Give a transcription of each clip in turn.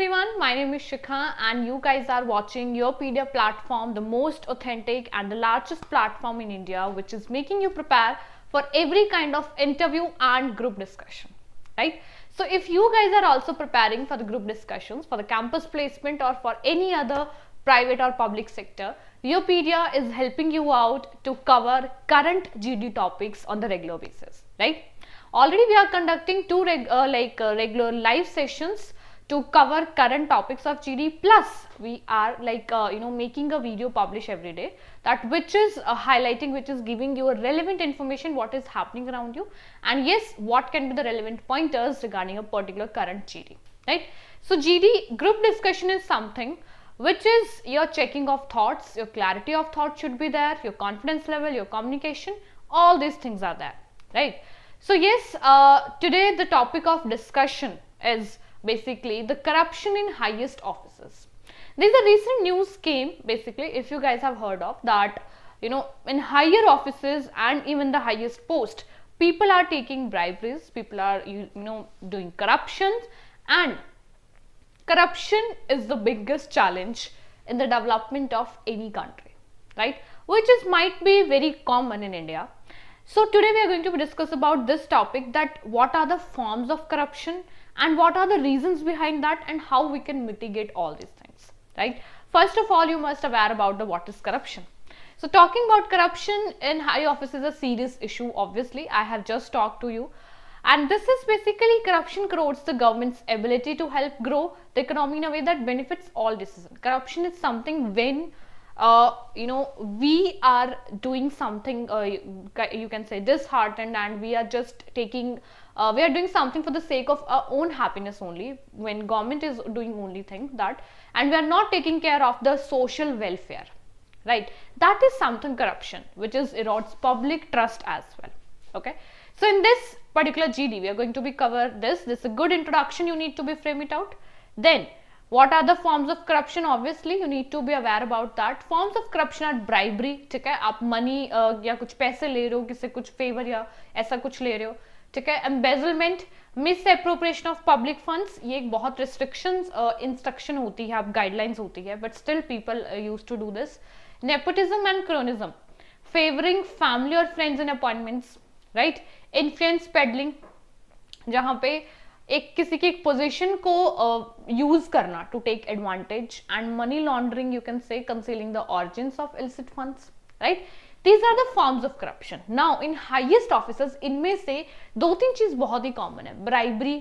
everyone, my name is Shikha and you guys are watching your PDF platform, the most authentic and the largest platform in India, which is making you prepare for every kind of interview and group discussion, right? So if you guys are also preparing for the group discussions, for the campus placement or for any other private or public sector, Yopedia is helping you out to cover current GD topics on the regular basis, right? Already we are conducting two regular live sessions to cover current topics of GD, plus we are making a video publish every day that which is highlighting, which is giving you a relevant information what is happening around you, and yes, what can be the relevant pointers regarding a particular current GD, right? So GD group discussion is something which is your checking of thoughts, your clarity of thought should be there, your confidence level, your communication, all these things are there, right? So yes, today the topic of discussion is basically the corruption in highest offices. There's a recent news came, basically, if you guys have heard of that, in higher offices and even the highest post, people are taking briberies, people are doing corruptions, and corruption is the biggest challenge in the development of any country, right? Which is might be very common in India. So today we are going to discuss about this topic, that what are the forms of corruption and what are the reasons behind that and how we can mitigate all these things, right? First of all, you must aware about the what is corruption. So talking about corruption in high office is a serious issue. Obviously, I have just talked to you, and this is basically corruption corrodes the government's ability to help grow the economy in a way that benefits all citizens. Corruption is something when we are doing something, you can say disheartened, and we are just taking, we are doing something for the sake of our own happiness only, when government is doing only thing that, and we are not taking care of the social welfare, right? That is something corruption, which is erodes public trust as well, okay? So in this particular GD, we are going to be cover this. This is a good introduction, you need to be frame it out. Then what are the forms of corruption? Obviously you need to be aware about that. Forms of corruption are bribery, ठीक है, आप money या कुछ पैसे ले रहे हो, किसी कुछ favor या ऐसा कुछ ले रहे हो, ठीक है. Embezzlement, misappropriation of public funds, ये एक बहुत restrictions, instruction होती है, आप guidelines होती है, but still people used to do this. Nepotism and cronyism, favoring family or friends in appointments, right? Influence peddling, जहाँ पे एक किसी की पोजीशन को यूज करना to take advantage, and money laundering, you can say concealing the origins of illicit funds, right? These are the forms of corruption. Now in highest officers, इनमें से दो तीन चीज बहुत ही कॉमन है. Bribery,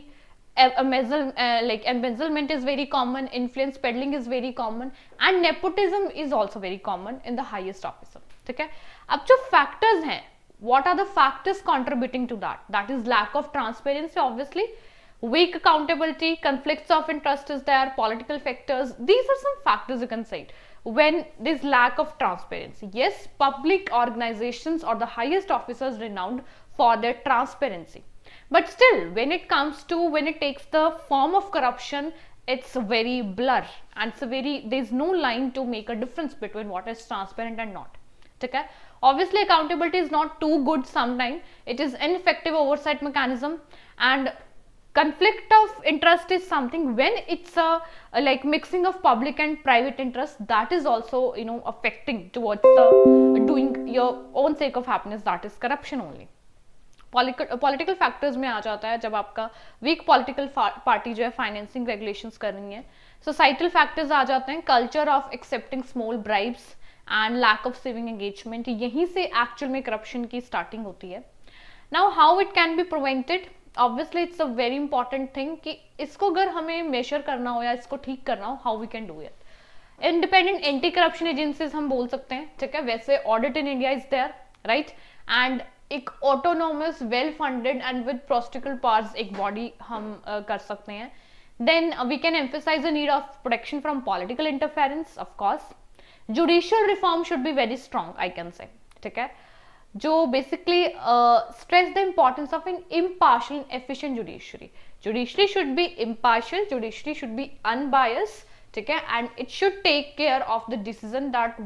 embezzlement is very common, influence peddling is very common, and nepotism is also very common in the highest officer, ठीक है. अब जो factors हैं, what are the factors contributing to that? That is lack of transparency, obviously, weak accountability, conflicts of interest is there, political factors. These are some factors you can say when there's lack of transparency. Yes, public organizations or the highest officers renowned for their transparency, but still when it comes to, when it takes the form of corruption, it's very blur, and it's a very, there's no line to make a difference between what is transparent and not, okay? Obviously accountability is not too good sometimes, it is ineffective oversight mechanism, and conflict of interest is something when it's a like mixing of public and private interest, that is also affecting towards the doing your own sake of happiness, that is corruption only. Political factors में आ जाता है, जब आपका week political party जो है financing regulations कर रही है. सोसाइटल फैक्टर्स आ जाते हैं, culture of accepting small bribes and lack of civic engagement, यहीं से एक्चुअल में करप्शन की स्टार्टिंग होती है. Now how it can be prevented? Obviously it's a very important thing कि इसको अगर हमें मेजर करना हो या इसको ठीक करना हो, how we can do it. Independent anti corruption agencies हम बोल सकते हैं, ठीक है. वैसे audit in India is there, right, and एक autonomous well funded and with prosecutorial powers एक बॉडी हम कर सकते हैं. Then we can emphasize the need of protection from political interference. Of course judicial reform should be very strong, I can say, ठीक है, जो basically stress the importance of an impartial and efficient judiciary. Judiciary should be impartial, judiciary should be unbiased, ठीक है, and it should take care of the decision that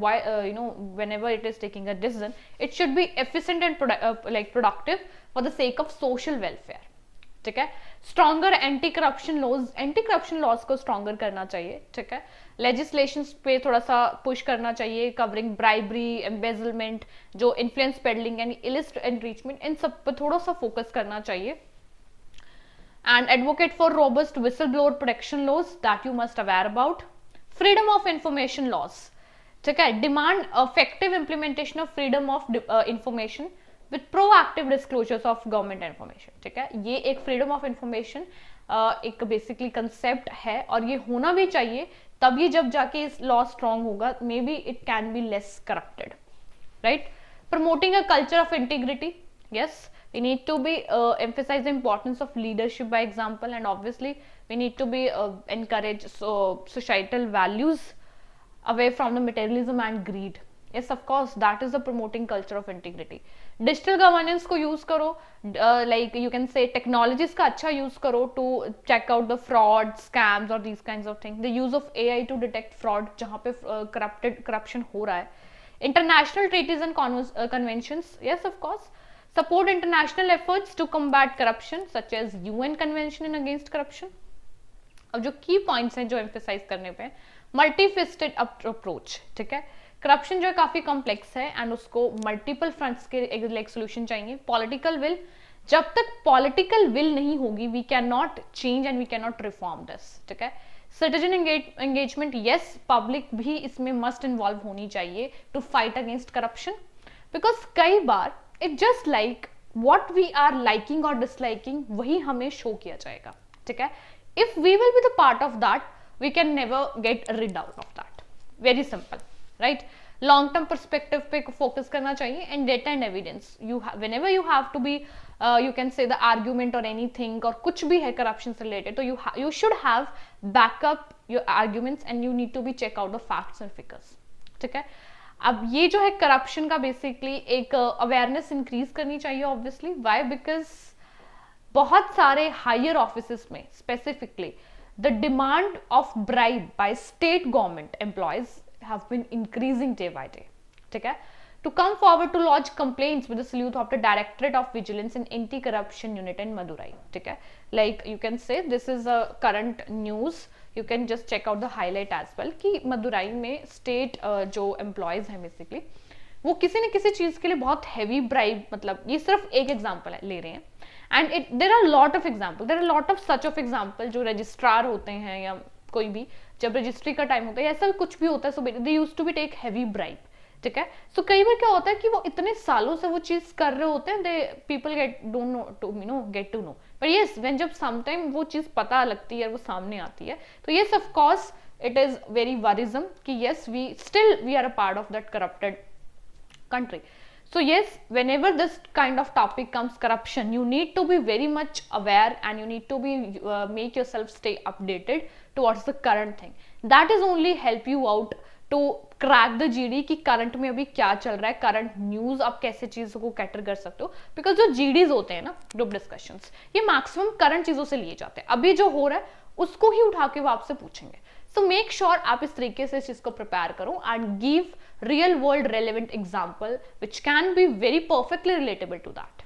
whenever it is taking a decision, it should be efficient and like productive for the sake of social welfare, ठीक है। Stronger anti corruption laws को stronger करना चाहिए, ठीक है। Legislation पे थोड़ा सा पुश करना चाहिए, कवरिंग ब्राइबरी, एम्बेजलमेंट, जो इन्फ्लुएंस पेडलिंग यानी इलिस्ट एनरिचमेंट, इन सब पे थोड़ा सा फोकस करना चाहिए। and advocate for robust whistleblower protection laws that you must aware about. Freedom of information laws, ठीक है। demand effective implementation of freedom of information with proactive disclosures of government information, ठीक है। ये एक freedom of information एक basically concept है और ये होना भी चाहिए, तब ये जब जाके इस लॉ स्ट्रॉन्ग होगा, may be it can be less corrupted, right. Promoting a culture of integrity, yes, we need to be emphasize the importance of leadership by example, and obviously we need to be encourage societal values away from the materialism and greed. Yes, of course, that is the promoting culture of integrity. Digital governance को use करो, like you can say technologies का अच्छा use करो to check out the fraud, scams or these kinds of things. The use of AI to detect fraud जहाँ पे corruption हो रहा है. International treaties and conventions, yes, of course. Support international efforts to combat corruption such as UN Convention against Corruption. अब जो की points हैं जो एम्फेसाइज करने पे, मल्टीफेस्टेड अप्रोच, ठीक है। करप्शन जो है काफी कॉम्प्लेक्स है एंड उसको मल्टीपल फ्रंट्स के एक सोल्यूशन चाहिए। पॉलिटिकल विल, जब तक पॉलिटिकल विल नहीं होगी we can not change and we can not reform this, ठीक है। सिटीजन एंगेजमेंट, यस, पब्लिक भी इसमें मस्ट इन्वॉल्व होनी चाहिए to fight against corruption, because कई बार it just like what we are liking और डिसलाइकिंग वही हमें शो किया जाएगा, ठीक है। If we will be the part of that we can never get rid out of that, very simple, right. Long term perspective पे focus करना चाहिए and data and evidence, you whenever you have to be you can say the argument और anything और कुछ भी है corruption से related, तो you should have backup your arguments and you need to be check out the facts and figures, ठीक है। अब ये जो है करप्शन का बेसिकली एक अवेयरनेस इंक्रीज करनी चाहिए ऑब्वियसली, व्हाई, बिकॉज बहुत सारे हायर ऑफिसेस में specifically the demand of bribe by state government employees have been increasing day by day, ठीक है। To come forward to lodge complaints with the salute of the Directorate of Vigilance and Anti-Corruption Unit in Madurai, ठीक है। Like you can say this is a current news, you can just check out the highlight as well कि मदुराई में state जो employees हैं basically वो किसी न किसी चीज के लिए बहुत हैवी ब्राइब, मतलब ये सिर्फ एक एग्जांपल है ले रहे हैं, and it there are lot of example, there are lot of such of example जो रजिस्ट्रार होते हैं या कोई भी जब रजिस्ट्री का टाइम होता है ऐसा कुछ भी होता है, so they used to be take heavy bribe, ठीक है। सो कई बार क्या होता है कि वो इतने सालों से वो चीज कर रहे होते हैं, they people get don't know to get to know, but yes when जब समटाइम वो चीज पता लगती है, वो सामने आती है, तो yes of course it is very worrisome कि yes we are a part of that corrupted country. So yes, whenever this kind of topic comes, corruption, you need to be very much aware and you need to be make yourself stay updated towards the current thing. That is only help you out to crack the GD कि current में अभी क्या चल रहा है, current news आप कैसे चीजों को कैटर कर सकते हो, बिकॉज जो GDs होते हैं ना, ग्रुप डिस्कशंस, ये मैक्सिमम करंट चीजों से लिए जाते हैं, अभी जो हो रहा है उसको ही उठा के वो आपसे पूछेंगे। सो मेक श्योर आप इस तरीके से इस चीज को प्रिपेयर करो and give real world relevant example which can be very perfectly relatable to that.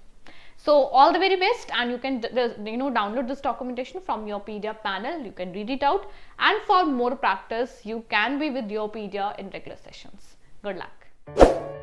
So all the very best, and you can download this documentation from Yourpedia panel, you can read it out, and for more practice you can be with Yourpedia in regular sessions. Good luck.